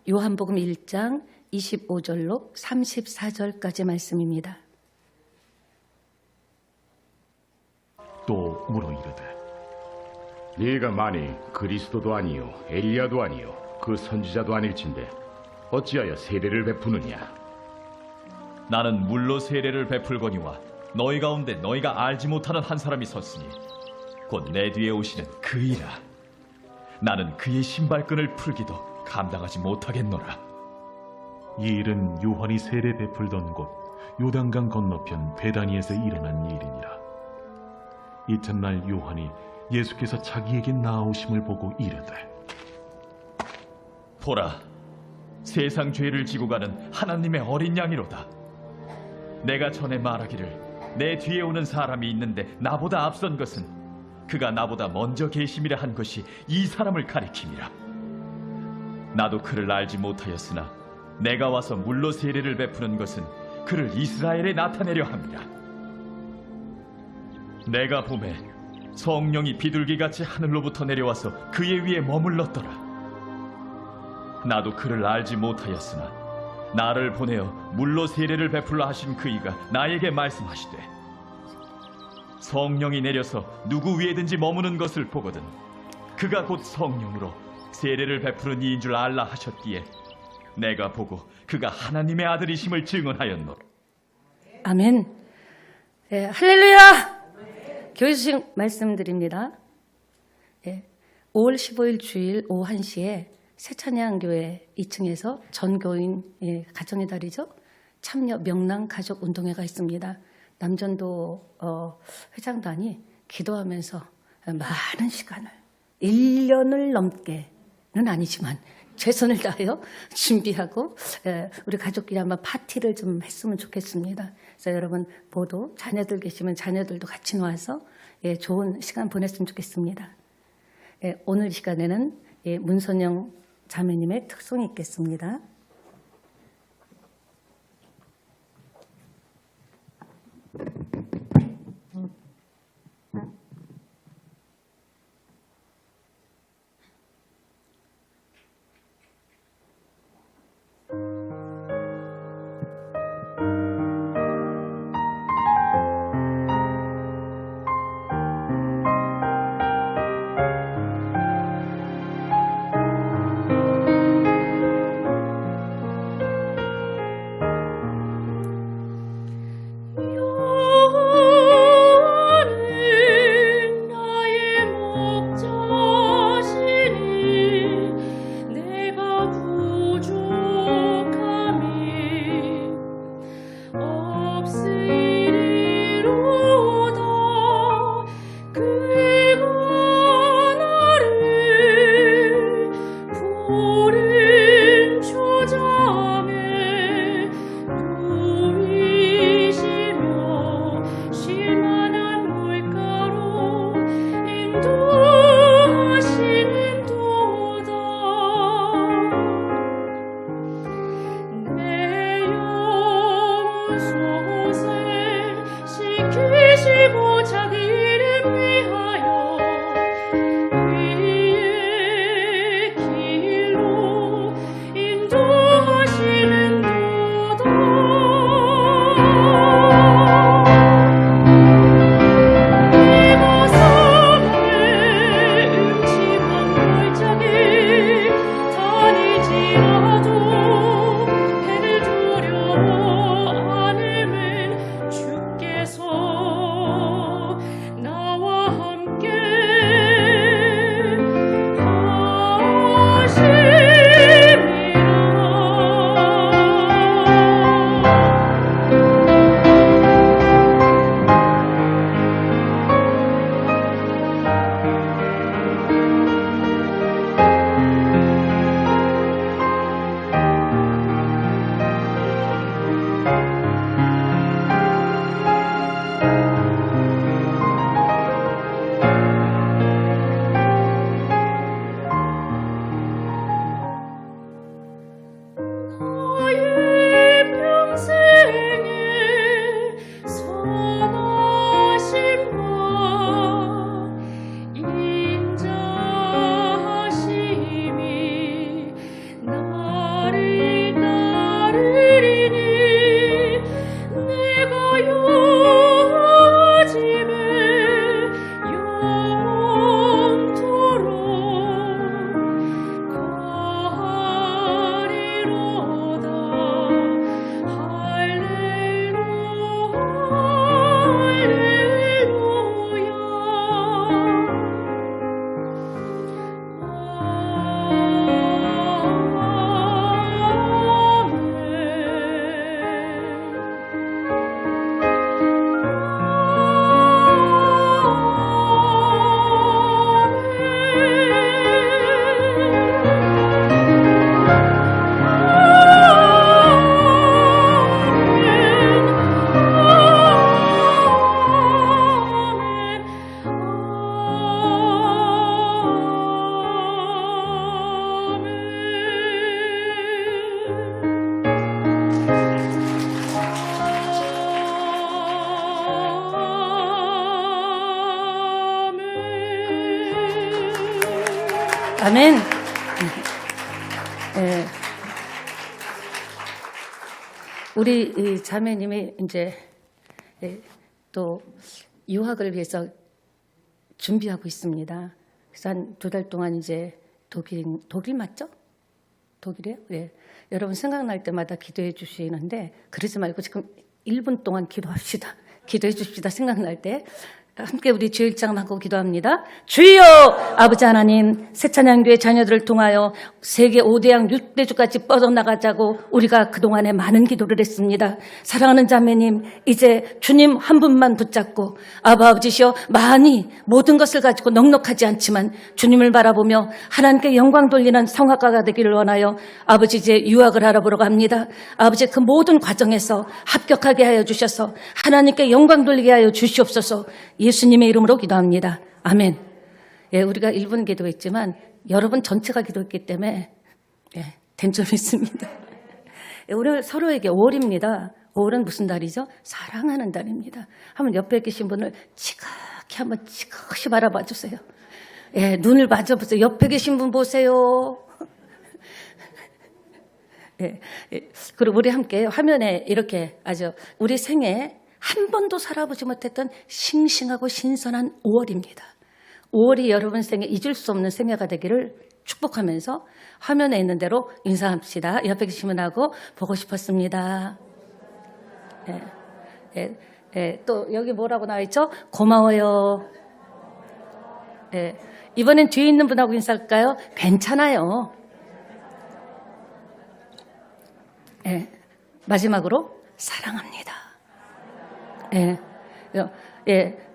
요한복음 1장 25절로 34절까지 말씀입니다. 또 물어 이르되 네가 만일 그리스도도 아니요 엘리야도 아니요 그 선지자도 아닐진데 어찌하여 세례를 베푸느냐? 나는 물로 세례를 베풀거니와 너희 가운데 너희가 알지 못하는 한 사람이 섰으니 곧 내 뒤에 오시는 그이라. 나는 그의 신발끈을 풀기도 감당하지 못하겠노라. 이 일은 요한이 세례 베풀던 곳 요단강 건너편 베다니에서 일어난 일이니라. 이튿날 요한이 예수께서 자기에게 나아오심을 보고 이르되 보라, 세상 죄를 지고 가는 하나님의 어린 양이로다. 내가 전에 말하기를 내 뒤에 오는 사람이 있는데 나보다 앞선 것은 그가 나보다 먼저 계심이라 한 것이 이 사람을 가리킴이라. 나도 그를 알지 못하였으나 내가 와서 물로 세례를 베푸는 것은 그를 이스라엘에 나타내려 함이라. 내가 보매 성령이 비둘기같이 하늘로부터 내려와서 그의 위에 머물렀더라. 나도 그를 알지 못하였으나 나를 보내어 물로 세례를 베풀라 하신 그이가 나에게 말씀하시되 성령이 내려서 누구 위에든지 머무는 것을 보거든 그가 곧 성령으로 세례를 베푸는 이인 줄 알라 하셨기에 내가 보고 그가 하나님의 아들이심을 증언하였노라. 아멘. 네, 할렐루야. 교회 소식 말씀드립니다. 5월 15일 주일 오후 1시에 새찬양교회 2층에서 전교인 가정의 달이죠. 참여 명랑 가족 운동회가 있습니다. 남전도 회장단이 기도하면서 많은 시간을 1년을 넘게는 아니지만 최선을 다하여 준비하고 우리 가족끼리 한번 파티를 좀 했으면 좋겠습니다. 그래서 여러분 모두 자녀들 계시면 자녀들도 같이 나와서 좋은 시간 보냈으면 좋겠습니다. 오늘 시간에는 문선영 자매님의 특송이 있겠습니다. 인도하시 아멘. 예. 우리 이 자매님이 이제 또 유학을 위해서 준비하고 있습니다. 그래서 한 2달 동안 이제 독일 맞죠? 독일이에요? 예. 여러분 생각날 때마다 기도해 주시는데 그러지 말고 지금 1분 동안 기도합시다. 기도해 주십시다. 생각날 때. 함께 우리 주일장 하고 기도합니다. 주여 아버지 하나님 새찬양교회 자녀들을 통하여 세계 5대양 6대주까지 뻗어나가자고 우리가 그동안에 많은 기도를 했습니다. 사랑하는 자매님 이제 주님 한 분만 붙잡고 아버지시여 많이 모든 것을 가지고 넉넉하지 않지만 주님을 바라보며 하나님께 영광 돌리는 성악가가 되기를 원하여 아버지 이제 유학을 알아보러 갑니다. 아버지 그 모든 과정에서 합격하게 하여 주셔서 하나님께 영광 돌리게 하여 주시옵소서. 예수님의 이름으로 기도합니다. 아멘. 예, 우리가 1분 기도했지만 여러분 전체가 기도했기 때문에 된 점이 있습니다. 예, 오늘 서로에게 5월입니다. 5월은 무슨 달이죠? 사랑하는 달입니다. 한번 옆에 계신 분을 지극히 한번 지그시 바라봐 주세요. 예, 눈을 맞아보세요. 옆에 계신 분 보세요. 예, 그리고 우리 함께 화면에 이렇게 아주 우리 생애 한 번도 살아보지 못했던 싱싱하고 신선한 5월입니다. 5월이 여러분 생에 잊을 수 없는 생애가 되기를 축복하면서 화면에 있는 대로 인사합시다. 옆에 계시면 하고 보고 싶었습니다. 또 여기 뭐라고 나와 있죠? 고마워요. 이번엔 뒤에 있는 분하고 인사할까요? 괜찮아요. 마지막으로 사랑합니다.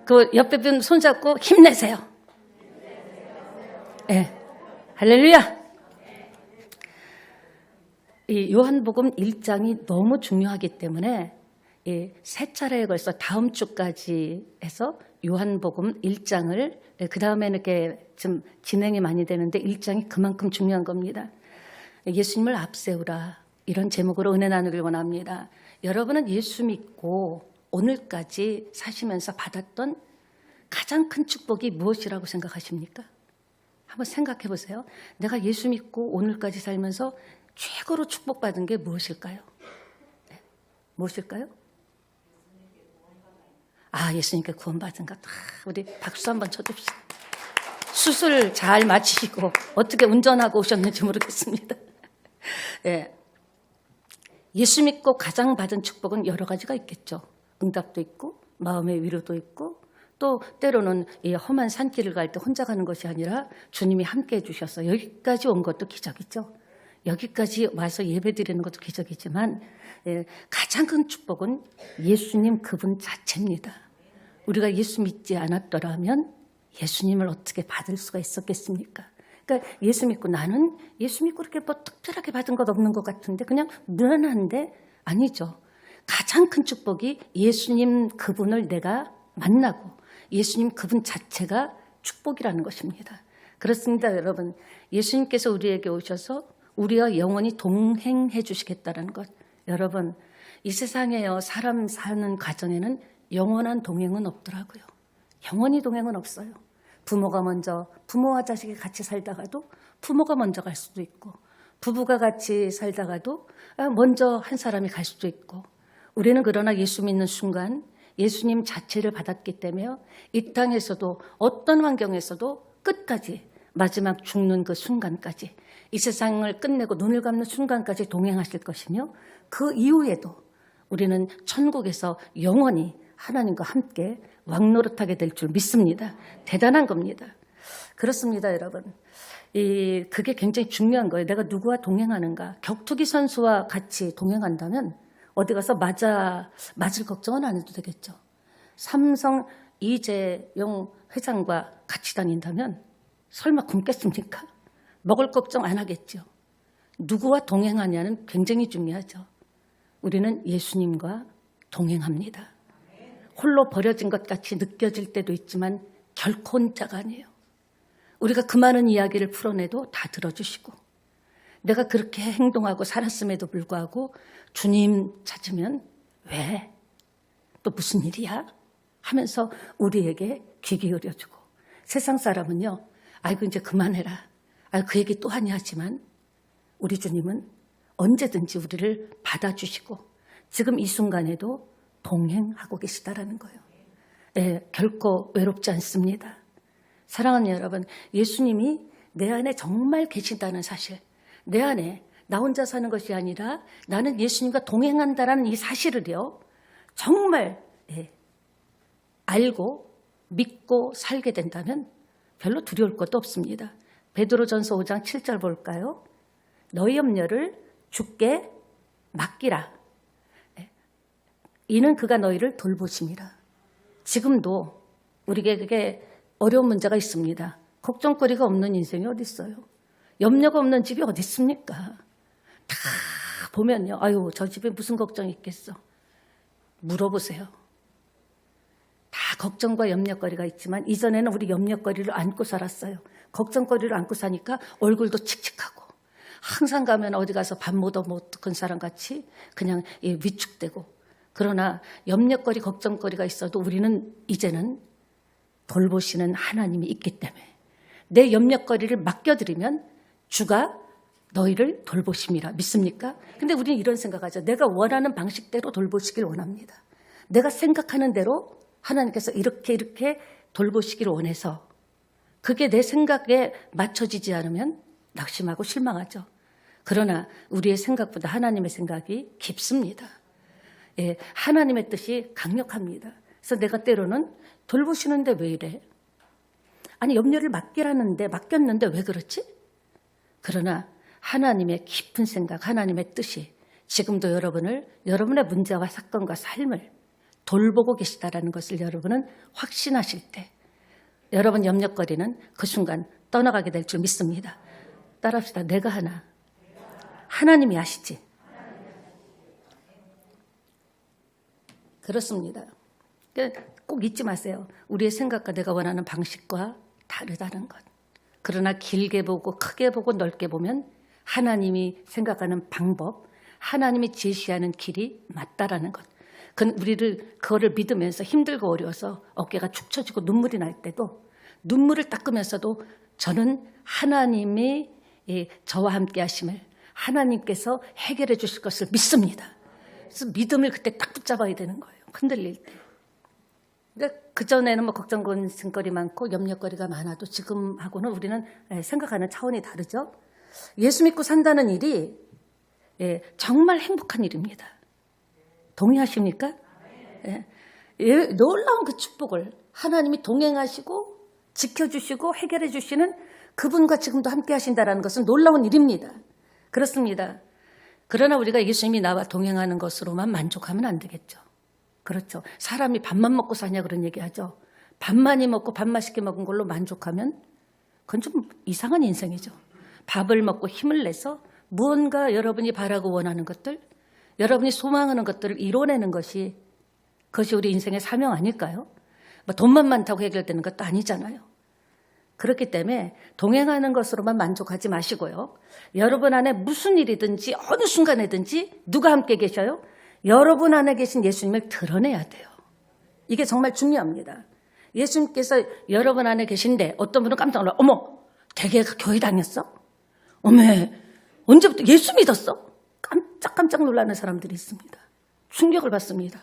그 옆에 분 손잡고 힘내세요. 할렐루야. 이 요한복음 1장이 너무 중요하기 때문에 세 차례에 걸쳐 다음 주까지 해서 요한복음 1장을 그 다음에는 이렇게 좀 진행이 많이 되는데 1장이 그만큼 중요한 겁니다. 예수님을 앞세우라 이런 제목으로 은혜 나누길 원합니다. 여러분은 예수 믿고 오늘까지 사시면서 받았던 가장 큰 축복이 무엇이라고 생각하십니까? 한번 생각해 보세요. 내가 예수 믿고 오늘까지 살면서 최고로 축복받은 게 무엇일까요? 무엇일까요? 예수님께 구원받은 것. 우리 박수 한번 쳐줍시다. 수술 잘 마치시고 어떻게 운전하고 오셨는지 모르겠습니다. 예수 믿고 가장 받은 축복은 여러 가지가 있겠죠. 응답도 있고 마음의 위로도 있고 또 때로는 이 험한 산길을 갈 때 혼자 가는 것이 아니라 주님이 함께 해주셔서 여기까지 온 것도 기적이죠. 여기까지 와서 예배드리는 것도 기적이지만 가장 큰 축복은 예수님 그분 자체입니다. 우리가 예수 믿지 않았더라면 예수님을 어떻게 받을 수가 있었겠습니까? 그러니까 예수 믿고 나는 예수 믿고 그렇게 뭐 특별하게 받은 것 없는 것 같은데 그냥 무난한데 아니죠. 가장 큰 축복이 예수님 그분을 내가 만나고 예수님 그분 자체가 축복이라는 것입니다. 그렇습니다, 여러분. 예수님께서 우리에게 오셔서 우리와 영원히 동행해 주시겠다는 것. 여러분, 이 세상에요, 사람 사는 과정에는 영원한 동행은 없더라고요. 영원히 동행은 없어요. 부모가 먼저, 부모와 자식이 같이 살다가도 부모가 먼저 갈 수도 있고, 부부가 같이 살다가도 먼저 한 사람이 갈 수도 있고, 우리는 그러나 예수 믿는 순간 예수님 자체를 받았기 때문에 이 땅에서도 어떤 환경에서도 끝까지 마지막 죽는 그 순간까지 이 세상을 끝내고 눈을 감는 순간까지 동행하실 것이며 그 이후에도 우리는 천국에서 영원히 하나님과 함께 왕노릇하게 될 줄 믿습니다. 대단한 겁니다. 그렇습니다, 여러분. 그게 굉장히 중요한 거예요. 내가 누구와 동행하는가. 격투기 선수와 같이 동행한다면 어디 가서 맞을 걱정은 안 해도 되겠죠. 삼성 이재용 회장과 같이 다닌다면 설마 굶겠습니까? 먹을 걱정 안 하겠죠. 누구와 동행하냐는 굉장히 중요하죠. 우리는 예수님과 동행합니다. 홀로 버려진 것 같이 느껴질 때도 있지만 결코 혼자가 아니에요. 우리가 그 많은 이야기를 풀어내도 다 들어주시고 내가 그렇게 행동하고 살았음에도 불구하고 주님 찾으면 왜? 또 무슨 일이야? 하면서 우리에게 귀 기울여주고 세상 사람은요. 아이고 이제 그만해라. 그 얘기 또 하니 하지만 우리 주님은 언제든지 우리를 받아주시고 지금 이 순간에도 동행하고 계시다라는 거예요. 예, 결코 외롭지 않습니다. 사랑하는 여러분, 예수님이 내 안에 정말 계신다는 사실, 내 안에 나 혼자 사는 것이 아니라 나는 예수님과 동행한다라는 이 사실을요, 정말 알고 믿고 살게 된다면 별로 두려울 것도 없습니다. 베드로전서 5장 7절 볼까요? 너희 염려를 주께 맡기라. 이는 그가 너희를 돌보심이라. 지금도 우리에게 어려운 문제가 있습니다. 걱정거리가 없는 인생이 어디 있어요? 염려가 없는 집이 어디 있습니까? 다 보면요. 아유, 저 집에 무슨 걱정이 있겠어? 물어보세요. 다 걱정과 염려거리가 있지만 이전에는 우리 염려거리를 안고 살았어요. 걱정거리를 안고 사니까 얼굴도 칙칙하고 항상 가면 어디 가서 밥 못 먹은 사람 같이 그냥 위축되고, 그러나 염려거리, 걱정거리가 있어도 우리는 이제는 돌보시는 하나님이 있기 때문에 내 염려거리를 맡겨드리면 주가 너희를 돌보심이라. 믿습니까? 근데 우리는 이런 생각하죠. 내가 원하는 방식대로 돌보시길 원합니다. 내가 생각하는 대로 하나님께서 이렇게 돌보시길 원해서 그게 내 생각에 맞춰지지 않으면 낙심하고 실망하죠. 그러나 우리의 생각보다 하나님의 생각이 깊습니다. 예, 하나님의 뜻이 강력합니다. 그래서 내가 때로는 돌보시는데 왜 이래? 아니, 염려를 맡겼는데 왜 그렇지? 그러나 하나님의 깊은 생각, 하나님의 뜻이 지금도 여러분의 문제와 사건과 삶을 돌보고 계시다라는 것을 여러분은 확신하실 때 여러분 염려거리는 그 순간 떠나가게 될 줄 믿습니다. 따라합시다. 내가 하나, 하나님이 아시지. 그렇습니다. 꼭 잊지 마세요. 우리의 생각과 내가 원하는 방식과 다르다는 것. 그러나 길게 보고 크게 보고 넓게 보면 하나님이 생각하는 방법, 하나님이 제시하는 길이 맞다라는 것. 그거를 믿으면서 힘들고 어려워서 어깨가 축 처지고 눈물이 날 때도 눈물을 닦으면서도 저는 하나님이 저와 함께 하심을, 하나님께서 해결해 주실 것을 믿습니다. 그래서 믿음을 그때 딱 붙잡아야 되는 거예요. 흔들릴 때. 그러니까 그전에는 걱정거리 많고 염려거리가 많아도 지금하고는 우리는 생각하는 차원이 다르죠. 예수 믿고 산다는 일이 정말 행복한 일입니다. 동의하십니까? 놀라운 그 축복을 하나님이 동행하시고 지켜주시고 해결해 주시는 그분과 지금도 함께 하신다는 것은 놀라운 일입니다. 그렇습니다. 그러나 우리가 예수님이 나와 동행하는 것으로만 만족하면 안 되겠죠. 그렇죠. 사람이 밥만 먹고 사냐 그런 얘기하죠. 밥 많이 먹고 밥 맛있게 먹은 걸로 만족하면 그건 좀 이상한 인생이죠. 밥을 먹고 힘을 내서 무언가 여러분이 바라고 원하는 것들, 여러분이 소망하는 것들을 이뤄내는 그것이 우리 인생의 사명 아닐까요? 돈만 많다고 해결되는 것도 아니잖아요. 그렇기 때문에 동행하는 것으로만 만족하지 마시고요. 여러분 안에 무슨 일이든지 어느 순간에든지 누가 함께 계셔요? 여러분 안에 계신 예수님을 드러내야 돼요. 이게 정말 중요합니다. 예수님께서 여러분 안에 계신데 어떤 분은 깜짝 놀라, 어머, 대개가 교회 다녔어? 어메, 언제부터 예수 믿었어? 깜짝 놀라는 사람들이 있습니다. 충격을 받습니다.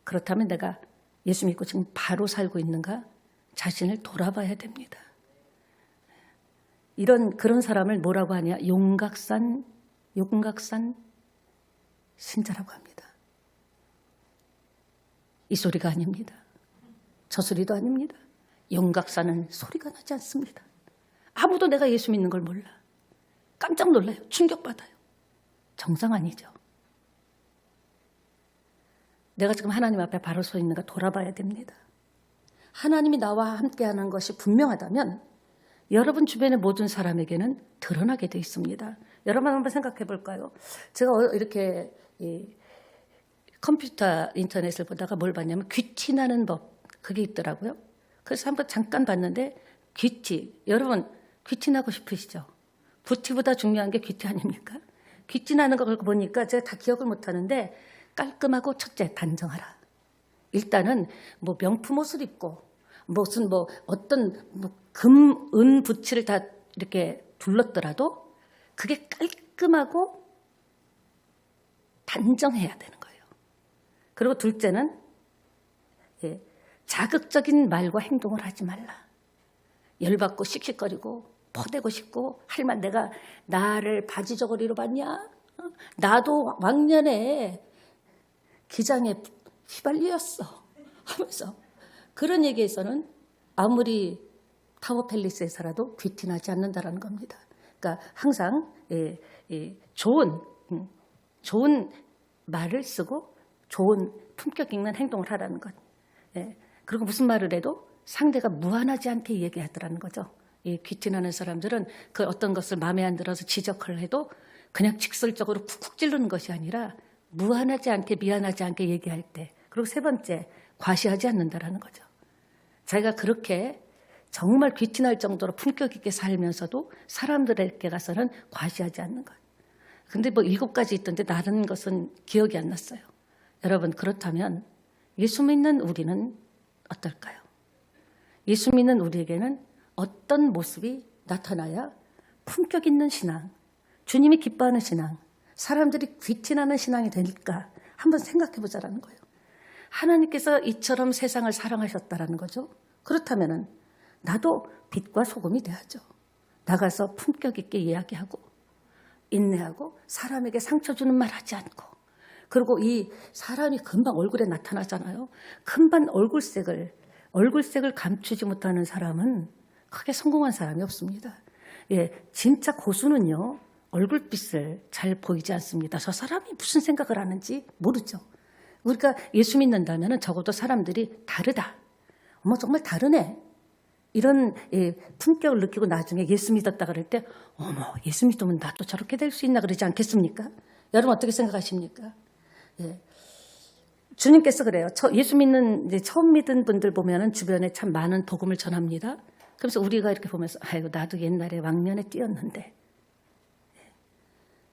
그렇다면 내가 예수 믿고 지금 바로 살고 있는가? 자신을 돌아봐야 됩니다. 그런 사람을 뭐라고 하냐? 용각산 신자라고 합니다. 이 소리가 아닙니다. 저 소리도 아닙니다. 용각산은 소리가 나지 않습니다. 아무도 내가 예수 믿는 걸 몰라. 깜짝 놀라요. 충격받아요. 정상 아니죠. 내가 지금 하나님 앞에 바로 서 있는가 돌아봐야 됩니다. 하나님이 나와 함께하는 것이 분명하다면 여러분 주변의 모든 사람에게는 드러나게 돼 있습니다. 여러분 한번 생각해 볼까요? 제가 이렇게 컴퓨터 인터넷을 보다가 뭘 봤냐면 귀티나는 법, 그게 있더라고요. 그래서 한번 잠깐 봤는데 귀티, 여러분 귀티나고 싶으시죠? 부티보다 중요한 게 귀티 아닙니까? 귀티나는 걸 보니까 제가 다 기억을 못하는데 깔끔하고 첫째 단정하라. 일단은 명품 옷을 입고 무슨 어떤 금, 은 부치를 다 이렇게 둘렀더라도 그게 깔끔하고 단정해야 되는 거예요. 그리고 둘째는 자극적인 말과 행동을 하지 말라. 열받고 씩씩거리고 퍼대고 싶고 할만 내가 나를 바지 저고리로 봤냐? 나도 왕년에 기장에 휘발리였어 하면서 그런 얘기에서는 아무리 타워 팰리스에서라도 귀티나지 않는다라는 겁니다. 그러니까 항상 좋은 말을 쓰고 좋은 품격 있는 행동을 하라는 것. 그리고 무슨 말을 해도 상대가 무안하지 않게 얘기하더라는 거죠. 이 귀티나는 사람들은 그 어떤 것을 마음에 안 들어서 지적을 해도 그냥 직설적으로 쿡쿡 찌르는 것이 아니라 무안하지 않게 미안하지 않게 얘기할 때. 그리고 세 번째, 과시하지 않는다라는 거죠. 자기가 그렇게 정말 귀티날 정도로 품격 있게 살면서도 사람들에게 가서는 과시하지 않는 것. 근데 뭐 7가지 있던데 다른 것은 기억이 안 났어요. 여러분, 그렇다면 예수 믿는 우리는 어떨까요? 예수 믿는 우리에게는 어떤 모습이 나타나야 품격 있는 신앙, 주님이 기뻐하는 신앙, 사람들이 귀티나는 신앙이 될까 한번 생각해 보자라는 거예요. 하나님께서 이처럼 세상을 사랑하셨다라는 거죠. 그렇다면 나도 빛과 소금이 돼야죠. 나가서 품격 있게 이야기하고 인내하고 사람에게 상처 주는 말 하지 않고, 그리고 이 사람이 금방 얼굴에 나타나잖아요. 금방 얼굴색을 감추지 못하는 사람은 크게 성공한 사람이 없습니다. 진짜 고수는요, 얼굴빛을 잘 보이지 않습니다. 저 사람이 무슨 생각을 하는지 모르죠. 우리가 예수 믿는다면 적어도 사람들이 다르다. 어머, 정말 다르네. 이런 품격을 느끼고 나중에 예수 믿었다 그럴 때, 어머, 예수 믿으면 나도 저렇게 될 수 있나 그러지 않겠습니까? 여러분 어떻게 생각하십니까? 주님께서 그래요. 예수 믿는 이제 처음 믿은 분들 보면은 주변에 참 많은 복음을 전합니다. 그래서 우리가 이렇게 보면서 아이고 나도 옛날에 왕년에 뛰었는데,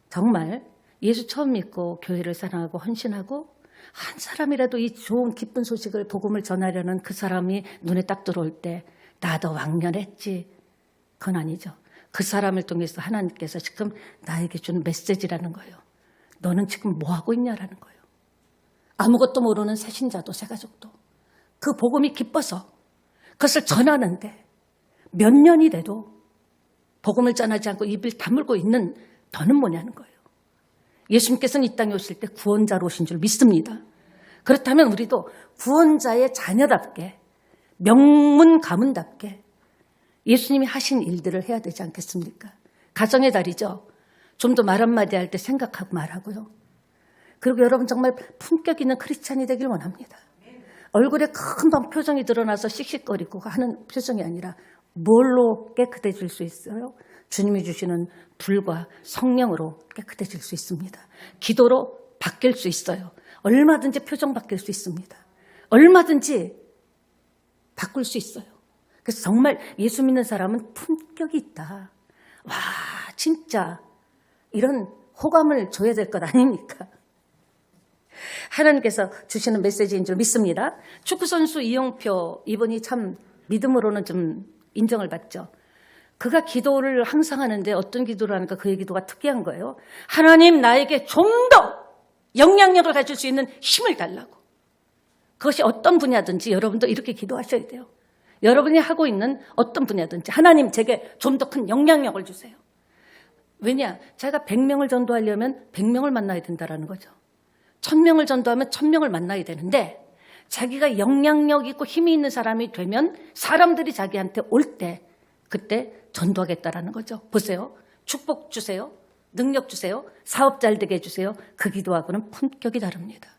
정말 예수 처음 믿고 교회를 사랑하고 헌신하고 한 사람이라도 이 좋은 기쁜 소식을 복음을 전하려는 그 사람이 눈에 딱 들어올 때 나도 왕년했지. 그건 아니죠. 그 사람을 통해서 하나님께서 지금 나에게 준 메시지라는 거예요. 너는 지금 뭐 하고 있냐라는 거예요. 아무것도 모르는 새신자도 새가족도 그 복음이 기뻐서 그것을 전하는데 몇 년이 돼도 복음을 전하지 않고 입을 다물고 있는 너는 뭐냐는 거예요. 예수님께서는 이 땅에 오실 때 구원자로 오신 줄 믿습니다. 그렇다면 우리도 구원자의 자녀답게 명문 가문답게 예수님이 하신 일들을 해야 되지 않겠습니까? 가정의 달이죠. 좀 더 말 한마디 할 때 생각하고 말하고요. 그리고 여러분 정말 품격 있는 크리스찬이 되길 원합니다. 얼굴에 금방 표정이 드러나서 씩씩거리고 하는 표정이 아니라 뭘로 깨끗해질 수 있어요? 주님이 주시는 불과 성령으로 깨끗해질 수 있습니다. 기도로 바뀔 수 있어요. 얼마든지 표정 바뀔 수 있습니다. 얼마든지 바꿀 수 있어요. 그래서 정말 예수 믿는 사람은 품격이 있다. 와, 진짜 이런 호감을 줘야 될 것 아닙니까? 하나님께서 주시는 메시지인 줄 믿습니다. 축구선수 이영표, 이분이 참 믿음으로는 좀 인정을 받죠. 그가 기도를 항상 하는데 어떤 기도를 하니까 그의 기도가 특이한 거예요. 하나님, 나에게 좀 더 영향력을 가질 수 있는 힘을 달라고. 그것이 어떤 분야든지 여러분도 이렇게 기도하셔야 돼요. 여러분이 하고 있는 어떤 분야든지 하나님, 제게 좀 더 큰 영향력을 주세요. 왜냐? 제가 100명을 전도하려면 100명을 만나야 된다는 거죠. 1000명을 전도하면 1000명을 만나야 되는데 자기가 영향력 있고 힘이 있는 사람이 되면 사람들이 자기한테 올 때 그때 전도하겠다라는 거죠. 보세요. 축복 주세요. 능력 주세요. 사업 잘 되게 해주세요. 그 기도하고는 품격이 다릅니다.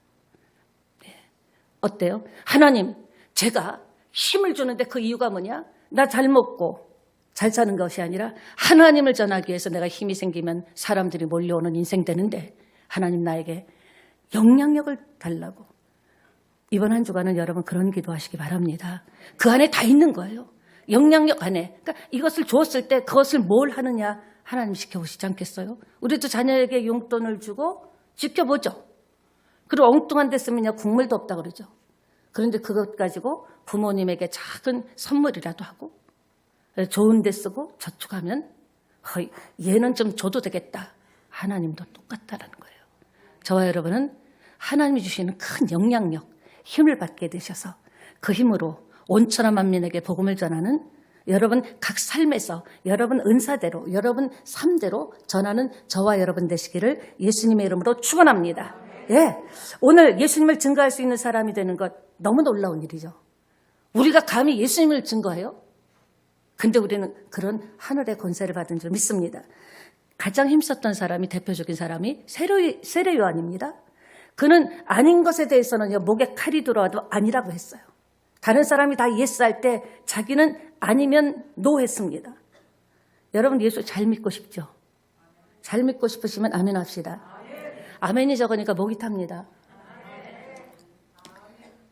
어때요? 하나님, 제가 힘을 주는데 그 이유가 뭐냐? 나 잘 먹고 잘 사는 것이 아니라 하나님을 전하기 위해서 내가 힘이 생기면 사람들이 몰려오는 인생 되는데 하나님 나에게 영향력을 달라고. 이번 한 주간은 여러분 그런 기도하시기 바랍니다. 그 안에 다 있는 거예요. 영향력 안에. 그러니까 이것을 주었을 때 그것을 뭘 하느냐 하나님 지켜보시지 않겠어요? 우리도 자녀에게 용돈을 주고 지켜보죠. 그리고 엉뚱한 데 쓰면 국물도 없다 그러죠. 그런데 그것 가지고 부모님에게 작은 선물이라도 하고 좋은 데 쓰고 저축하면 얘는 좀 줘도 되겠다. 하나님도 똑같다라는 거예요. 저와 여러분은 하나님이 주시는 큰 영향력, 힘을 받게 되셔서 그 힘으로 온천한 만민에게 복음을 전하는 여러분 각 삶에서 여러분 은사대로 여러분 삶대로 전하는 저와 여러분 되시기를 예수님의 이름으로 축원합니다. 예, 오늘 예수님을 증거할 수 있는 사람이 되는 것 너무 놀라운 일이죠. 우리가 감히 예수님을 증거해요? 근데 우리는 그런 하늘의 권세를 받은 줄 믿습니다. 가장 힘썼던 사람이 대표적인 사람이 세례 요한입니다. 그는 아닌 것에 대해서는 목에 칼이 들어와도 아니라고 했어요. 다른 사람이 다 예스할 때 자기는 아니면 노 했습니다. 여러분 예수 잘 믿고 싶죠? 잘 믿고 싶으시면 아멘 합시다. 아멘이 적으니까 목이 탑니다.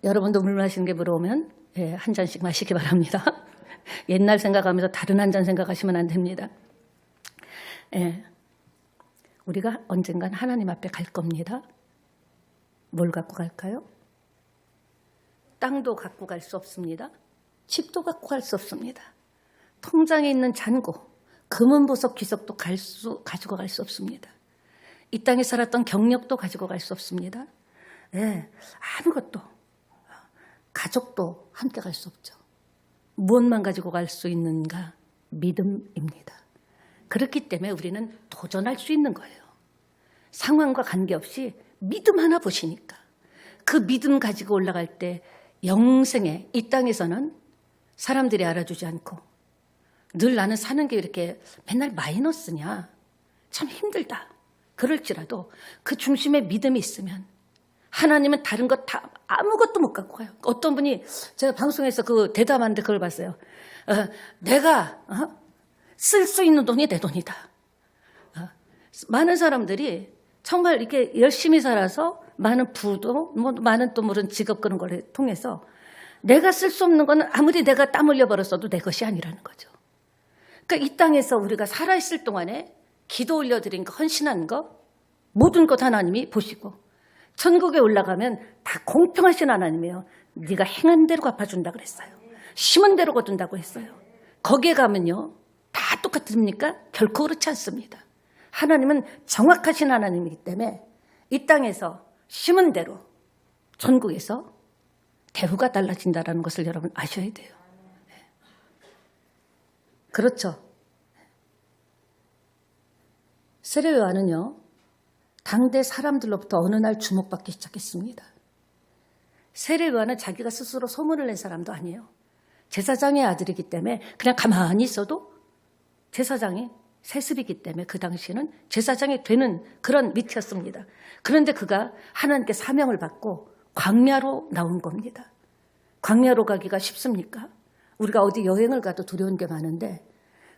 여러분도 물 마시는 게 부러우면 한 잔씩 마시기 바랍니다. 옛날 생각하면서 다른 한 잔 생각하시면 안 됩니다. 우리가 언젠간 하나님 앞에 갈 겁니다. 뭘 갖고 갈까요? 땅도 갖고 갈 수 없습니다. 집도 갖고 갈 수 없습니다. 통장에 있는 잔고, 금은보석 귀석도 가지고 갈 수 없습니다. 이 땅에 살았던 경력도 가지고 갈 수 없습니다. 아무것도, 가족도 함께 갈 수 없죠. 무엇만 가지고 갈 수 있는가? 믿음입니다. 그렇기 때문에 우리는 도전할 수 있는 거예요. 상황과 관계없이 믿음 하나 보시니까 그 믿음 가지고 올라갈 때 영생에 이 땅에서는 사람들이 알아주지 않고 늘 나는 사는 게 이렇게 맨날 마이너스냐 참 힘들다 그럴지라도 그 중심에 믿음이 있으면 하나님은 다른 것 다 아무것도 못 갖고 가요. 어떤 분이 제가 방송에서 그 대담한데 그걸 봤어요. 내가 쓸 수 있는 돈이 내 돈이다. 많은 사람들이 정말 이렇게 열심히 살아서 많은 부도 많은 또 물은 직업 그런 걸 통해서 내가 쓸 수 없는 거는 아무리 내가 땀 흘려 벌었어도 내 것이 아니라는 거죠. 그러니까 이 땅에서 우리가 살아있을 동안에 기도 올려드린 거, 헌신한 거 모든 것 하나님이 보시고 천국에 올라가면 다 공평하신 하나님이에요. 네가 행한 대로 갚아준다 그랬어요. 심은 대로 거둔다고 했어요. 거기에 가면요 다 똑같습니까? 결코 그렇지 않습니다. 하나님은 정확하신 하나님이기 때문에 이 땅에서 심은 대로 천국에서 대우가 달라진다는 것을 여러분 아셔야 돼요. 그렇죠. 세례 요한은요 당대 사람들로부터 어느 날 주목받기 시작했습니다. 세례 요한은 자기가 스스로 소문을 낸 사람도 아니에요. 제사장의 아들이기 때문에 그냥 가만히 있어도 제사장이 세습이기 때문에 그 당시에는 제사장이 되는 그런 밑이었습니다. 그런데 그가 하나님께 사명을 받고 광야로 나온 겁니다. 광야로 가기가 쉽습니까? 우리가 어디 여행을 가도 두려운 게 많은데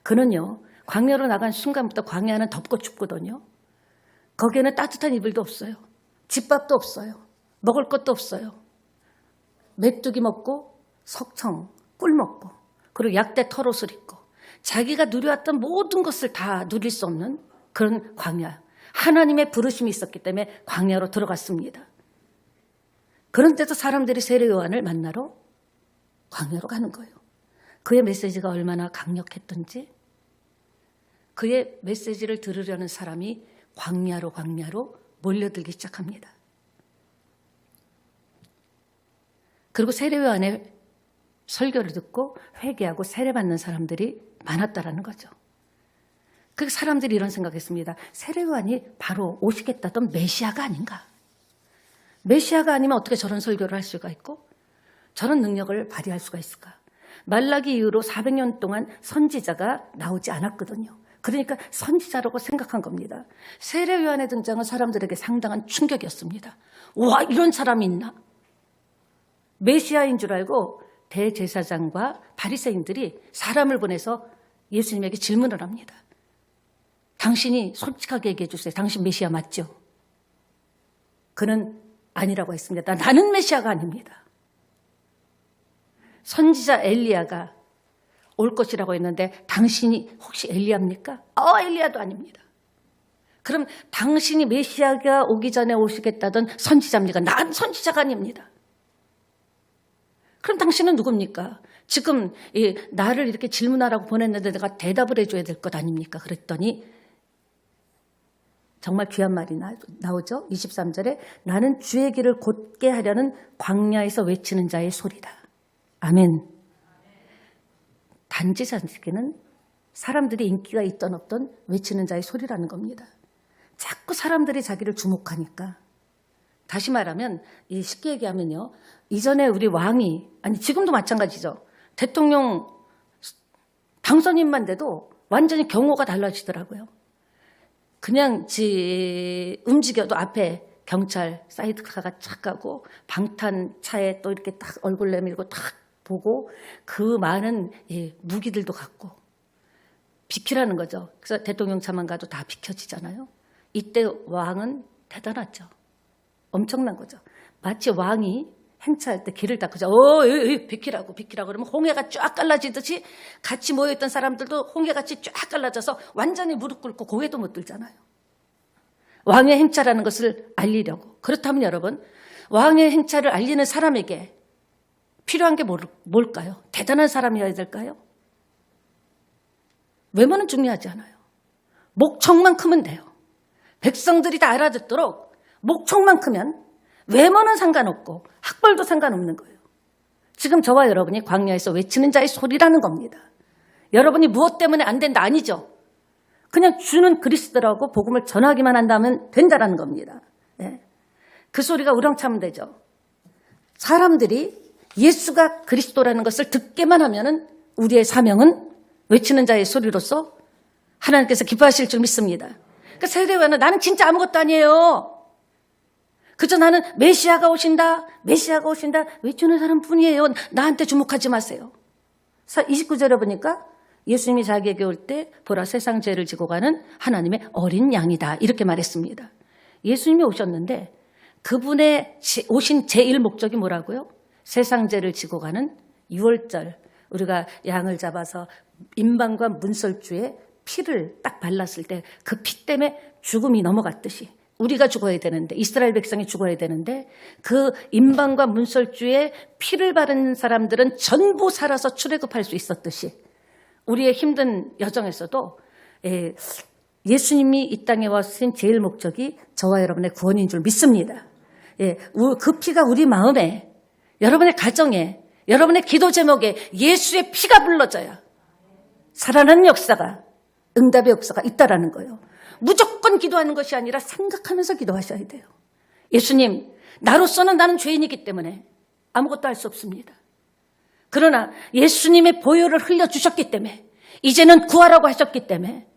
그는요 광야로 나간 순간부터 광야는 덥고 춥거든요. 거기에는 따뜻한 이불도 없어요. 집밥도 없어요. 먹을 것도 없어요. 메뚜기 먹고 석청, 꿀 먹고 그리고 약대 털옷을 입고 자기가 누려왔던 모든 것을 다 누릴 수 없는 그런 광야. 하나님의 부르심이 있었기 때문에 광야로 들어갔습니다. 그런데도 사람들이 세례 요한을 만나러 광야로 가는 거예요. 그의 메시지가 얼마나 강력했던지 그의 메시지를 들으려는 사람이 광야로 몰려들기 시작합니다. 그리고 세례 요한의 설교를 듣고 회개하고 세례받는 사람들이 많았다라는 거죠. 그 사람들이 이런 생각했습니다. 세례 요한이 바로 오시겠다던 메시아가 아닌가. 메시아가 아니면 어떻게 저런 설교를 할 수가 있고 저런 능력을 발휘할 수가 있을까. 말라기 이후로 400년 동안 선지자가 나오지 않았거든요. 그러니까 선지자라고 생각한 겁니다. 세례 요한의 등장은 사람들에게 상당한 충격이었습니다. 와, 이런 사람이 있나? 메시아인 줄 알고 대제사장과 바리새인들이 사람을 보내서 예수님에게 질문을 합니다. 당신이 솔직하게 얘기해 주세요. 당신 메시아 맞죠? 그는 아니라고 했습니다. 나는 메시아가 아닙니다. 선지자 엘리야가 올 것이라고 했는데 당신이 혹시 엘리야입니까? 엘리야도 아닙니다. 그럼 당신이 메시아가 오기 전에 오시겠다던 선지자입니까? 난 선지자가 아닙니다. 그럼 당신은 누굽니까? 지금 나를 이렇게 질문하라고 보냈는데 내가 대답을 해줘야 될 것 아닙니까? 그랬더니 정말 귀한 말이 나오죠. 23절에 나는 주의 길을 곧게 하려는 광야에서 외치는 자의 소리다. 아멘. 단지 자기는 사람들이 인기가 있던 없던 외치는 자의 소리라는 겁니다. 자꾸 사람들이 자기를 주목하니까. 다시 말하면 쉽게 얘기하면요. 이전에 우리 왕이 아니 지금도 마찬가지죠. 대통령 당선인만 돼도 완전히 경호가 달라지더라고요. 그냥 움직여도 앞에 경찰 사이드카가 착 가고 방탄차에 또 이렇게 딱 얼굴 내밀고 딱 보고 그 많은 무기들도 갖고 비키라는 거죠. 그래서 대통령 차만 가도 다 비켜지잖아요. 이때 왕은 대단하죠. 엄청난 거죠. 마치 왕이 행차할 때 길을 닦으죠. 비키라고 그러면 홍해가 쫙 갈라지듯이 같이 모여있던 사람들도 홍해같이 쫙 갈라져서 완전히 무릎 꿇고 고개도 못 들잖아요. 왕의 행차라는 것을 알리려고. 그렇다면 여러분, 왕의 행차를 알리는 사람에게 필요한 게 뭘까요? 대단한 사람이어야 될까요? 외모는 중요하지 않아요. 목청만 크면 돼요. 백성들이 다 알아듣도록 목청만 크면 외모는 상관없고 학벌도 상관없는 거예요. 지금 저와 여러분이 광야에서 외치는 자의 소리라는 겁니다. 여러분이 무엇 때문에 안 된다 아니죠. 그냥 주는 그리스도라고 복음을 전하기만 한다면 된다라는 겁니다. 그 소리가 우렁차면 되죠. 사람들이 예수가 그리스도라는 것을 듣게만 하면은 우리의 사명은 외치는 자의 소리로서 하나님께서 기뻐하실 줄 믿습니다. 그러니까 세례요한은 나는 진짜 아무것도 아니에요. 그저 나는 메시아가 오신다 외치는 사람뿐이에요. 나한테 주목하지 마세요. 29절에 보니까 예수님이 자기에게 올 때 보라 세상 죄를 지고 가는 하나님의 어린 양이다 이렇게 말했습니다. 예수님이 오셨는데 그분의 오신 제1 목적이 뭐라고요? 세상 죄를 지고 가는 유월절 우리가 양을 잡아서 임방과 문설주에 피를 딱 발랐을 때 그 피 때문에 죽음이 넘어갔듯이 우리가 죽어야 되는데 이스라엘 백성이 죽어야 되는데 그 임방과 문설주에 피를 바른 사람들은 전부 살아서 출애굽할 수 있었듯이 우리의 힘든 여정에서도 예수님이 이 땅에 와신 제일 목적이 저와 여러분의 구원인 줄 믿습니다. 그 피가 우리 마음에 여러분의 가정에 여러분의 기도 제목에 예수의 피가 불러져야 살아나는 역사가 응답의 역사가 있다라는 거예요. 무조건 기도하는 것이 아니라 생각하면서 기도하셔야 돼요. 예수님, 나로서는 나는 죄인이기 때문에 아무것도 할 수 없습니다. 그러나 예수님의 보혈을 흘려주셨기 때문에 이제는 구하라고 하셨기 때문에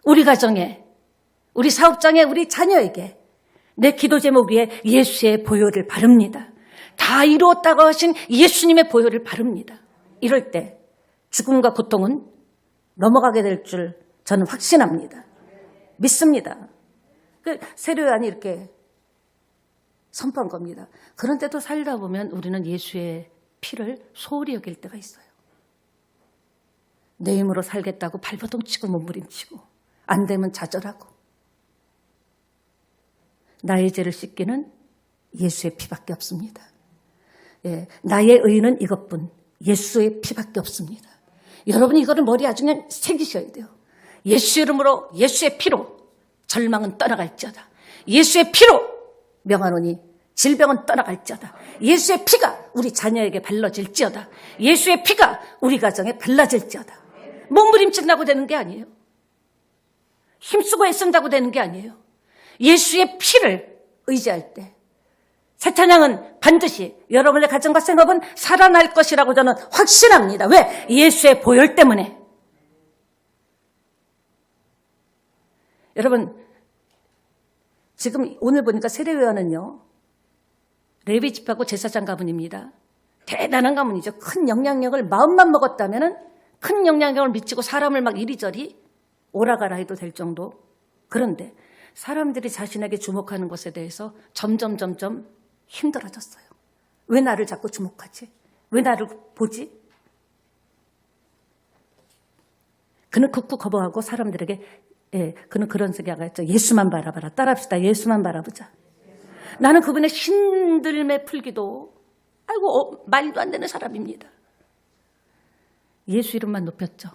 우리 가정에, 우리 사업장에, 우리 자녀에게 내 기도 제목 위에 예수의 보혈을 바릅니다. 다 이루었다고 하신 예수님의 보혈을 바릅니다. 이럴 때 죽음과 고통은 넘어가게 될 줄 저는 확신합니다. 믿습니다. 세례요한이 이렇게 선포한 겁니다. 그런데도 살다 보면 우리는 예수의 피를 소홀히 여길 때가 있어요. 내 힘으로 살겠다고 발버둥치고 몸부림치고 안 되면 좌절하고 나의 죄를 씻기는 예수의 피밖에 없습니다. 나의 의는 이것뿐 예수의 피밖에 없습니다. 여러분이 이거를 머리에 아주 그냥 새기셔야 돼요. 예수 이름으로 예수의 피로 절망은 떠나갈지어다. 예수의 피로 명하노니 질병은 떠나갈지어다. 예수의 피가 우리 자녀에게 발라질지어다. 예수의 피가 우리 가정에 발라질지어다. 몸부림친다고 되는 게 아니에요. 힘쓰고 애쓴다고 되는 게 아니에요. 예수의 피를 의지할 때 새찬양은 반드시 여러분의 가정과 생업은 살아날 것이라고 저는 확신합니다. 왜? 예수의 보혈 때문에. 여러분, 지금 오늘 보니까 세례요한은요, 레위 집하고 제사장 가문입니다. 대단한 가문이죠. 큰 영향력을 마음만 먹었다면은 큰 영향력을 미치고 사람을 막 이리저리 오라가라 해도 될 정도. 그런데 사람들이 자신에게 주목하는 것에 대해서 점점 힘들어졌어요. 왜 나를 자꾸 주목하지? 왜 나를 보지? 그는 극구 거부하고 사람들에게 그는 그런 생각을 했죠. 예수만 바라봐라. 따라합시다. 예수만 바라보자. 나는 그분의 신들매 풀기도 말도 안 되는 사람입니다. 예수 이름만 높였죠.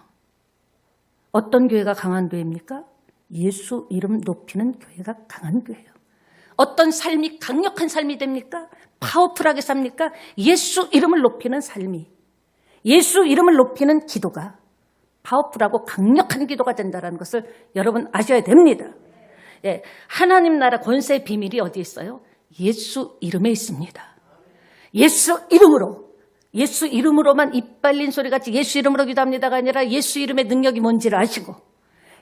어떤 교회가 강한 교회입니까? 예수 이름 높이는 교회가 강한 교회예요. 어떤 삶이 강력한 삶이 됩니까? 파워풀하게 삽니까? 예수 이름을 높이는 삶이, 예수 이름을 높이는 기도가 파워풀하고 강력한 기도가 된다는 것을 여러분 아셔야 됩니다. 예, 하나님 나라 권세의 비밀이 어디에 있어요? 예수 이름에 있습니다. 예수 이름으로만 입 발린 소리같이 예수 이름으로 기도합니다가 아니라 예수 이름의 능력이 뭔지를 아시고,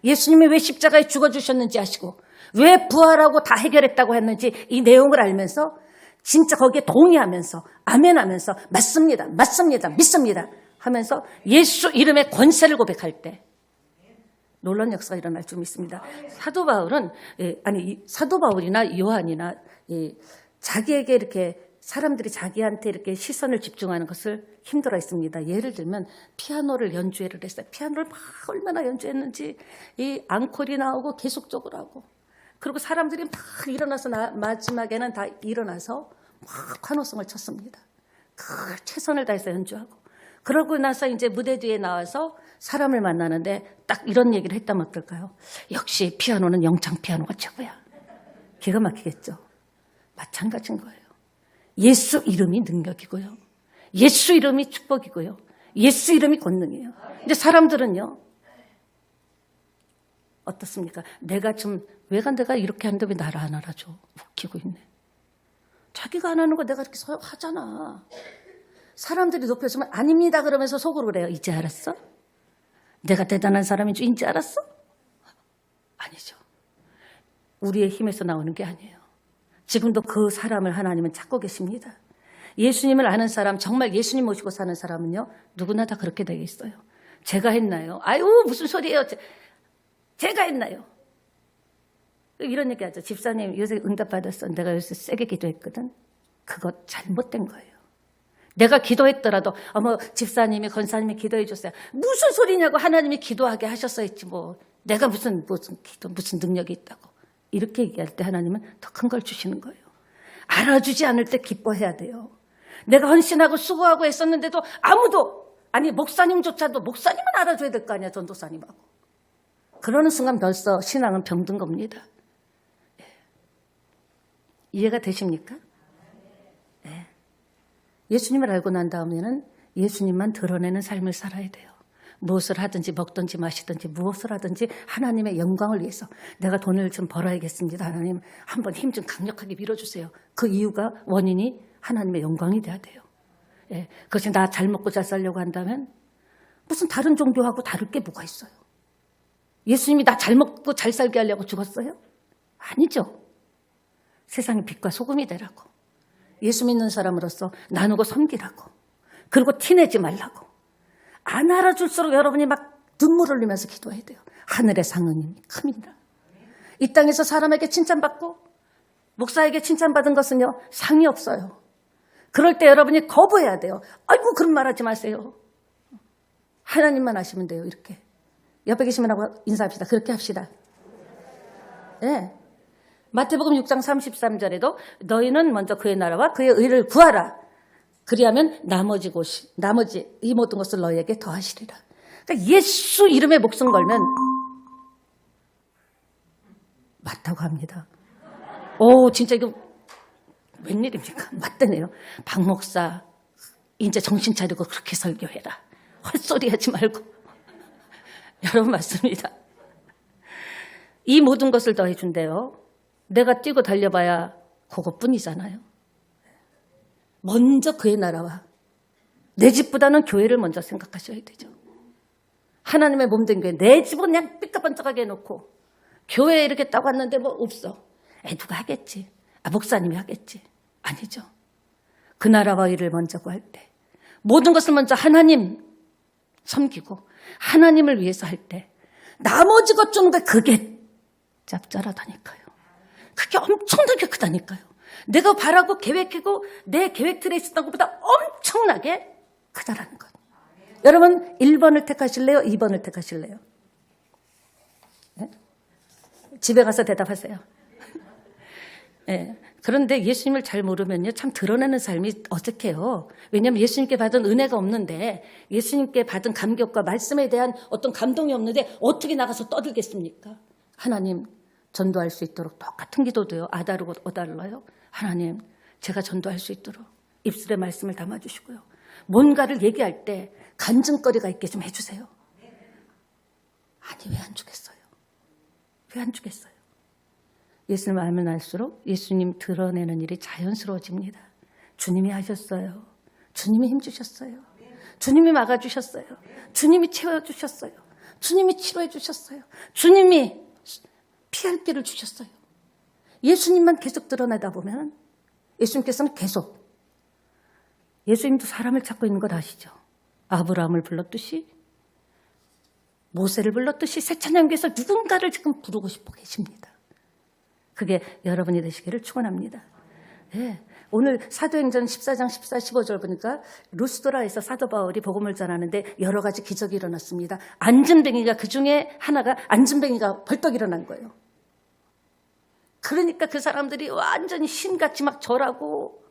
예수님이 왜 십자가에 죽어주셨는지 아시고, 왜 부활하고 다 해결했다고 했는지 이 내용을 알면서 진짜 거기에 동의하면서 아멘하면서 맞습니다, 믿습니다 하면서 예수 이름의 권세를 고백할 때 놀라운 역사가 일어날 줄 믿습니다. 사도 바울이나 요한이나 자기에게 이렇게 사람들이 자기한테 이렇게 시선을 집중하는 것을 힘들어했습니다. 예를 들면 피아노를 연주회를 했어요. 피아노를 막 얼마나 연주했는지 이 앙콜이 나오고 계속적으로 하고, 그리고 사람들이 막 일어나서 마지막에는 다 일어나서 막 환호성을 쳤습니다. 그 최선을 다해서 연주하고, 그러고 나서 이제 무대 뒤에 나와서 사람을 만나는데 딱 이런 얘기를 했다면 어떨까요? 역시 피아노는 영창 피아노가 최고야. 기가 막히겠죠. 마찬가지인 거예요. 예수 이름이 능력이고요. 예수 이름이 축복이고요. 예수 이름이 권능이에요. 근데 사람들은요, 어떻습니까? 내가 이렇게 하는데 왜 나를 안 알아줘? 웃기고 있네. 자기가 안 하는 거 내가 이렇게 하잖아. 사람들이 높여주면 아닙니다 그러면서 속으로 그래요. 이제 알았어? 내가 대단한 사람인 줄 이제 알았어? 아니죠. 우리의 힘에서 나오는 게 아니에요. 지금도 그 사람을 하나님은 찾고 계십니다. 예수님을 아는 사람, 정말 예수님 모시고 사는 사람은요, 누구나 다 그렇게 되어 있어요. 제가 했나요? 아유, 무슨 소리예요? 제가 했나요? 이런 얘기 하죠. 집사님 요새 응답받았어. 내가 요새 세게 기도했거든. 그거 잘못된 거예요. 내가 기도했더라도 어머 집사님이 권사님이 기도해 줬어요. 무슨 소리냐고, 하나님이 기도하게 하셨어야지 뭐. 내가 무슨 능력이 있다고. 이렇게 얘기할 때 하나님은 더 큰 걸 주시는 거예요. 알아주지 않을 때 기뻐해야 돼요. 내가 헌신하고 수고하고 했었는데도 목사님조차도 목사님은 알아줘야 될 거 아니야, 전도사님하고. 그러는 순간 벌써 신앙은 병든 겁니다. 예. 이해가 되십니까? 네. 예수님을 알고 난 다음에는 예수님만 드러내는 삶을 살아야 돼요. 무엇을 하든지 먹든지 마시든지 무엇을 하든지 하나님의 영광을 위해서 내가 돈을 좀 벌어야겠습니다. 하나님 한번 힘 좀 강력하게 밀어주세요. 그 이유가 원인이 하나님의 영광이 돼야 돼요. 예, 그것이 나 잘 먹고 잘 살려고 한다면 무슨 다른 종교하고 다를 게 뭐가 있어요? 예수님이 나 잘 먹고 잘 살게 하려고 죽었어요? 아니죠. 세상의 빛과 소금이 되라고. 예수 믿는 사람으로서 나누고 섬기라고. 그리고 티내지 말라고. 안 알아줄수록 여러분이 막 눈물을 흘리면서 기도해야 돼요. 하늘의 상은 큽니다. 이 땅에서 사람에게 칭찬받고 목사에게 칭찬받은 것은요, 상이 없어요. 그럴 때 여러분이 거부해야 돼요. 아이고 그런 말 하지 마세요. 하나님만 아시면 돼요. 이렇게 옆에 계신 분하고 인사합시다. 그렇게 합시다. 네. 마태복음 6장 33절에도 너희는 먼저 그의 나라와 그의 의를 구하라. 그리하면 나머지 이 모든 것을 너희에게 더하시리라. 그러니까 예수 이름에 목숨 걸면 맞다고 합니다. 오, 진짜 이거 웬일입니까? 맞다네요. 박 목사 이제 정신 차리고 그렇게 설교해라. 헛소리 하지 말고. 여러분 맞습니다. 이 모든 것을 더해준대요. 내가 뛰고 달려봐야 그것뿐이잖아요. 먼저 그의 나라와 내 집보다는 교회를 먼저 생각하셔야 되죠. 하나님의 몸된 교회, 내 집은 그냥 삐까번쩍하게 해놓고 교회에 이렇게 딱 왔는데 뭐 없어. 누가 하겠지. 목사님이 하겠지. 아니죠. 그 나라와 일을 먼저 구할 때, 모든 것을 먼저 하나님 섬기고 하나님을 위해서 할 때 나머지 것 중에 그게 짭짤하다니까요. 그게 엄청나게 크다니까요. 내가 바라고 계획하고 내 계획틀에 있었던 것보다 엄청나게 크다라는 것. 여러분 1번을 택하실래요? 2번을 택하실래요? 네? 집에 가서 대답하세요. 네. 그런데 예수님을 잘 모르면요, 참 드러내는 삶이 어색해요. 왜냐하면 예수님께 받은 은혜가 없는데, 예수님께 받은 감격과 말씀에 대한 어떤 감동이 없는데 어떻게 나가서 떠들겠습니까? 하나님, 전도할 수 있도록 똑같은 기도도요, 아다르고 어달러요. 하나님, 제가 전도할 수 있도록 입술에 말씀을 담아주시고요. 뭔가를 얘기할 때 간증거리가 있게 좀 해주세요. 아니, 왜 안 주겠어요? 왜 안 주겠어요? 예수님 알면 알수록 예수님 드러내는 일이 자연스러워집니다. 주님이 하셨어요. 주님이 힘주셨어요. 주님이 막아주셨어요. 주님이 채워주셨어요. 주님이 치료해주셨어요. 주님이 피할 길을 주셨어요. 예수님만 계속 드러내다 보면 예수님께서는 계속, 예수님도 사람을 찾고 있는 것 아시죠? 아브라함을 불렀듯이, 모세를 불렀듯이 새 찬양교에서 누군가를 지금 부르고 싶어 계십니다. 그게 여러분이 되시기를 축원합니다. 예, 오늘 사도행전 14장 14, 15절 보니까 루스드라에서 사도 바울이 복음을 전하는데 여러 가지 기적이 일어났습니다. 안진뱅이가, 그 중에 하나가 안진뱅이가 벌떡 일어난 거예요. 그러니까 그 사람들이 완전히 신같이 막 절하고,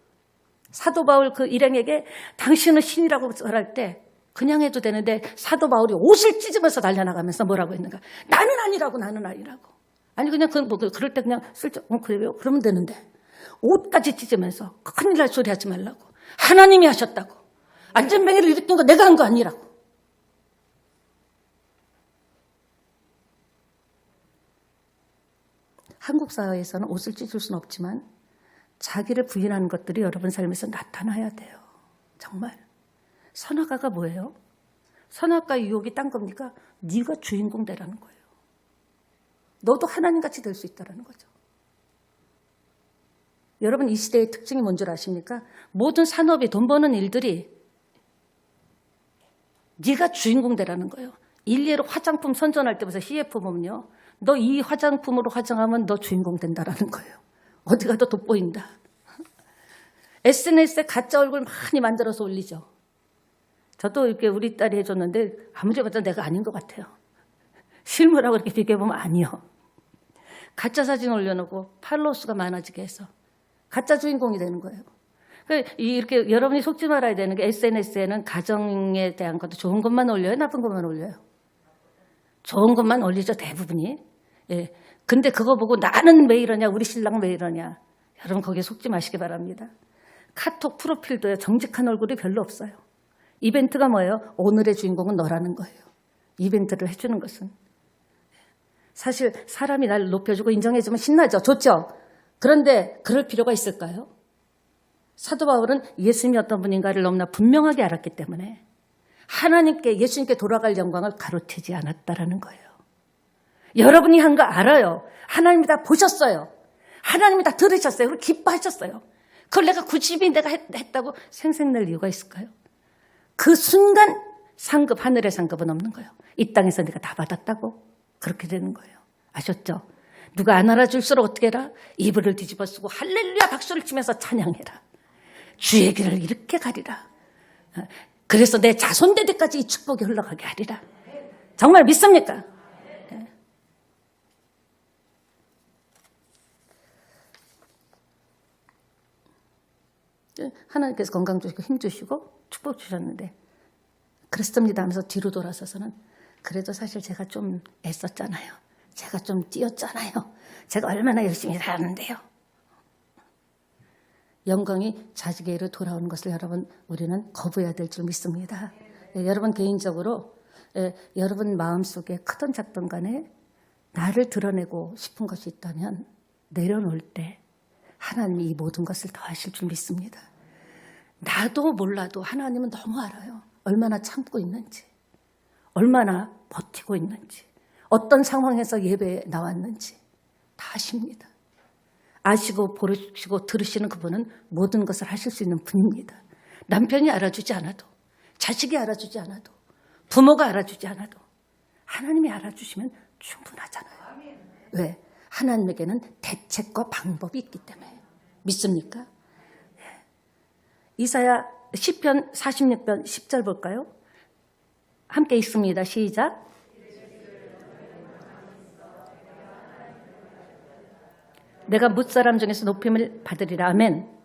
사도 바울 그 일행에게 당신은 신이라고 절할 때 그냥 해도 되는데 사도 바울이 옷을 찢으면서 달려나가면서 뭐라고 했는가? 나는 아니라고, 나는 아니라고. 아니 그냥 그럴 때 그냥 슬쩍 그래요? 그러면 되는데 옷까지 찢으면서 큰일 날 소리 하지 말라고. 하나님이 하셨다고. 안전뱅이를 일으킨 거 내가 한 거 아니라고. 한국 사회에서는 옷을 찢을 수는 없지만 자기를 부인하는 것들이 여러분 삶에서 나타나야 돼요. 정말. 선악과가 뭐예요? 선악과의 유혹이 딴 겁니까? 네가 주인공 되라는 거예요. 너도 하나님같이 될 수 있다는 거죠. 여러분, 이 시대의 특징이 뭔 줄 아십니까? 모든 산업이, 돈 버는 일들이 네가 주인공 되라는 거예요. 일례로 화장품 선전할 때부터 CF 보면요, 너 이 화장품으로 화장하면 너 주인공 된다라는 거예요. 어디 가도 돋보인다. SNS에 가짜 얼굴 많이 만들어서 올리죠. 저도 이렇게 우리 딸이 해줬는데 아무리 봐도 내가 아닌 것 같아요. 실물하고 이렇게 비교해보면 아니요. 가짜 사진 올려놓고 팔로워 수가 많아지게 해서 가짜 주인공이 되는 거예요. 이렇게 여러분이 속지 말아야 되는 게, SNS에는 가정에 대한 것도 좋은 것만 올려요? 나쁜 것만 올려요? 좋은 것만 올리죠, 대부분이. 예. 근데 그거 보고 나는 왜 이러냐, 우리 신랑 왜 이러냐. 여러분 거기에 속지 마시기 바랍니다. 카톡 프로필도요, 정직한 얼굴이 별로 없어요. 이벤트가 뭐예요? 오늘의 주인공은 너라는 거예요. 이벤트를 해주는 것은. 사실 사람이 날 높여주고 인정해주면 신나죠. 좋죠. 그런데 그럴 필요가 있을까요? 사도 바울은 예수님이 어떤 분인가를 너무나 분명하게 알았기 때문에 하나님께, 예수님께 돌아갈 영광을 가로채지 않았다라는 거예요. 여러분이 한 거 알아요. 하나님이 다 보셨어요. 하나님이 다 들으셨어요. 그리고 기뻐하셨어요. 그걸 내가 굳이 내가 했다고 생색낼 이유가 있을까요? 그 순간 상급, 하늘의 상급은 없는 거예요. 이 땅에서 내가 다 받았다고 그렇게 되는 거예요. 아셨죠? 누가 안 알아줄수록 어떻게 해라? 이불을 뒤집어 쓰고 할렐루야 박수를 치면서 찬양해라. 주의 길을 이렇게 가리라. 그래서 내 자손대대까지 이 축복이 흘러가게 하리라. 정말 믿습니까? 하나님께서 건강 주시고 힘 주시고 축복 주셨는데 그렇습니다 하면서 뒤로 돌아서서는, 그래도 사실 제가 좀 애썼잖아요. 제가 좀 뛰었잖아요. 제가 얼마나 열심히 살았는데요. 영광이 자기에게로 돌아오는 것을 여러분, 우리는 거부해야 될 줄 믿습니다. 여러분 개인적으로 여러분 마음속에 크든 작든 간에 나를 드러내고 싶은 것이 있다면 내려놓을 때 하나님이 이 모든 것을 더하실 줄 믿습니다. 나도 몰라도 하나님은 너무 알아요. 얼마나 참고 있는지, 얼마나 버티고 있는지, 어떤 상황에서 예배에 나왔는지 다 아십니다. 아시고 보시고 들으시는 그분은 모든 것을 하실 수 있는 분입니다. 남편이 알아주지 않아도, 자식이 알아주지 않아도, 부모가 알아주지 않아도 하나님이 알아주시면 충분하잖아요. 왜? 하나님에게는 대책과 방법이 있기 때문에. 믿습니까? 이사야 시편 46편 10절 볼까요? 함께 읽습니다. 시작. 내가 뭇사람 중에서 높임을 받으리라. 아멘.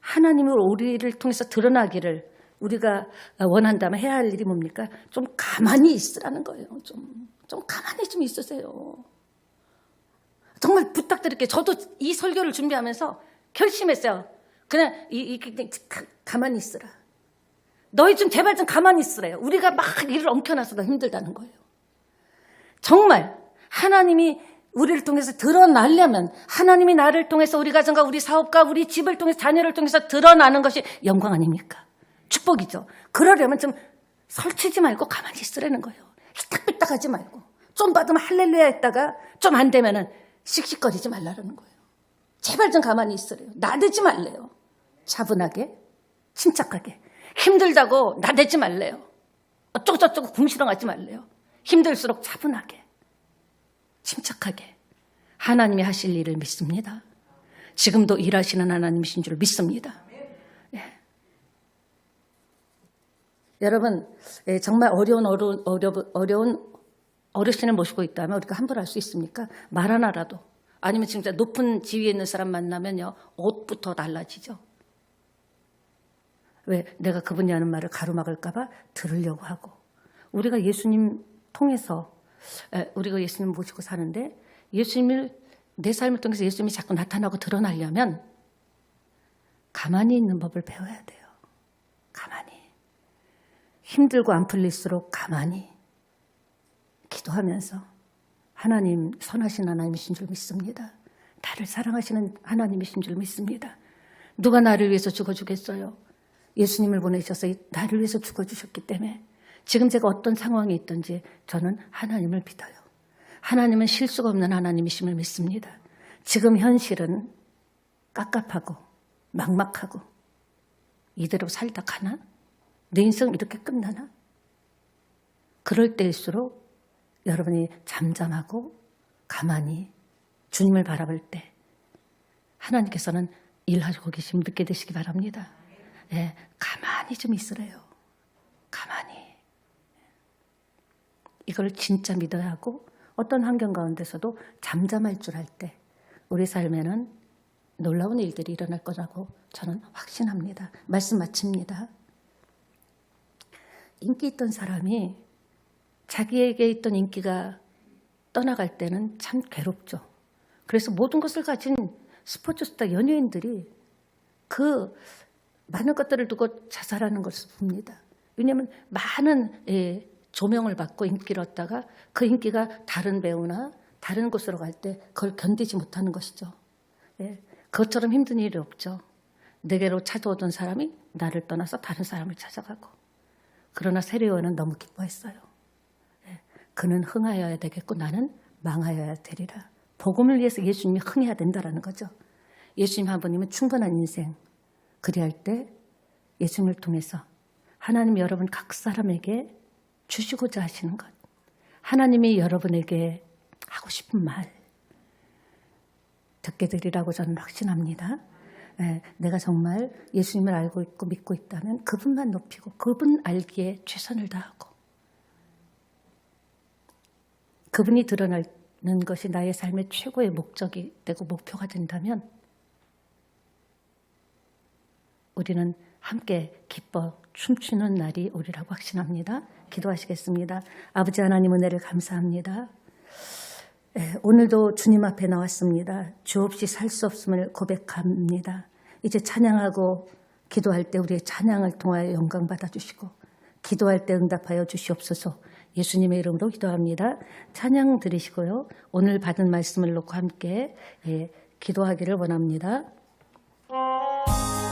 하나님을 우리를 통해서 드러나기를 우리가 원한다면 해야 할 일이 뭡니까? 좀 가만히 있으라는 거예요. 좀 가만히 좀 있으세요. 정말 부탁드릴게요. 저도 이 설교를 준비하면서 결심했어요. 그냥 가만히 있으라. 너희 좀 제발 좀 가만히 있으래요. 우리가 막 일을 엉켜놔서 더 힘들다는 거예요. 정말 하나님이 우리를 통해서 드러나려면, 하나님이 나를 통해서 우리 가정과 우리 사업과 우리 집을 통해서 자녀를 통해서 드러나는 것이 영광 아닙니까? 축복이죠. 그러려면 좀 설치지 말고 가만히 있으라는 거예요. 희딱비딱하지 말고 좀 받으면 할렐루야 했다가 좀 안 되면은 씩씩거리지 말라는 거예요. 제발 좀 가만히 있으래요. 나대지 말래요. 차분하게, 침착하게. 힘들다고 나대지 말래요. 어쩌고저쩌고 궁시렁하지 말래요. 힘들수록 차분하게, 침착하게 하나님이 하실 일을 믿습니다. 지금도 일하시는 하나님이신 줄 믿습니다. 예. 여러분, 정말 어려운 어르신을 모시고 있다면 우리가 함부로 할 수 있습니까? 말 하나라도. 아니면 진짜 높은 지위에 있는 사람 만나면요, 옷부터 달라지죠. 왜? 내가 그분이 하는 말을 가로막을까 봐 들으려고 하고. 우리가 예수님 통해서, 우리가 예수님 모시고 사는데 내 삶을 통해서 예수님이 자꾸 나타나고 드러나려면 가만히 있는 법을 배워야 돼요. 가만히. 힘들고 안 풀릴수록 가만히 기도하면서 하나님 선하신 하나님이신 줄 믿습니다. 나를 사랑하시는 하나님이신 줄 믿습니다. 누가 나를 위해서 죽어주겠어요? 예수님을 보내셔서 나를 위해서 죽어주셨기 때문에 지금 제가 어떤 상황에 있든지 저는 하나님을 믿어요. 하나님은 실수가 없는 하나님이심을 믿습니다. 지금 현실은 깝깝하고 막막하고 이대로 살다 가나? 내 인생 이렇게 끝나나? 그럴 때일수록 여러분이 잠잠하고 가만히 주님을 바라볼 때 하나님께서는 일하고 계심을 믿게 되시기 바랍니다. 예, 가만히 좀 있으래요. 가만히. 이걸 진짜 믿어야 하고 어떤 환경 가운데서도 잠잠할 줄 알 때 우리 삶에는 놀라운 일들이 일어날 거라고 저는 확신합니다. 말씀 마칩니다. 인기 있던 사람이 자기에게 있던 인기가 떠나갈 때는 참 괴롭죠. 그래서 모든 것을 가진 스포츠 스타 연예인들이 그 많은 것들을 두고 자살하는 것을 봅니다. 왜냐하면 많은 조명을 받고 인기를 얻다가 그 인기가 다른 배우나 다른 곳으로 갈 때 그걸 견디지 못하는 것이죠. 예, 그것처럼 힘든 일이 없죠. 내게로 찾아오던 사람이 나를 떠나서 다른 사람을 찾아가고. 그러나 세례요한은 너무 기뻐했어요. 예, 그는 흥하여야 되겠고 나는 망하여야 되리라. 복음을 위해서 예수님이 흥해야 된다는 거죠. 예수님 한 분이면 충분한 인생. 그리할 때 예수님을 통해서 하나님이 여러분 각 사람에게 주시고자 하시는 것, 하나님이 여러분에게 하고 싶은 말 듣게 되리라고 저는 확신합니다. 네, 내가 정말 예수님을 알고 있고 믿고 있다면 그분만 높이고 그분 알기에 최선을 다하고 그분이 드러나는 것이 나의 삶의 최고의 목적이 되고 목표가 된다면 우리는 함께 기뻐 춤추는 날이 오리라고 확신합니다. 기도하시겠습니다. 아버지 하나님 은혜를 감사합니다. 오늘도 주님 앞에 나왔습니다. 주 없이 살 수 없음을 고백합니다. 이제 찬양하고 기도할 때 우리의 찬양을 통하여 영광 받아주시고 기도할 때 응답하여 주시옵소서. 예수님의 이름으로 기도합니다. 찬양 드리시고요. 오늘 받은 말씀을 놓고 함께 기도하기를 원합니다.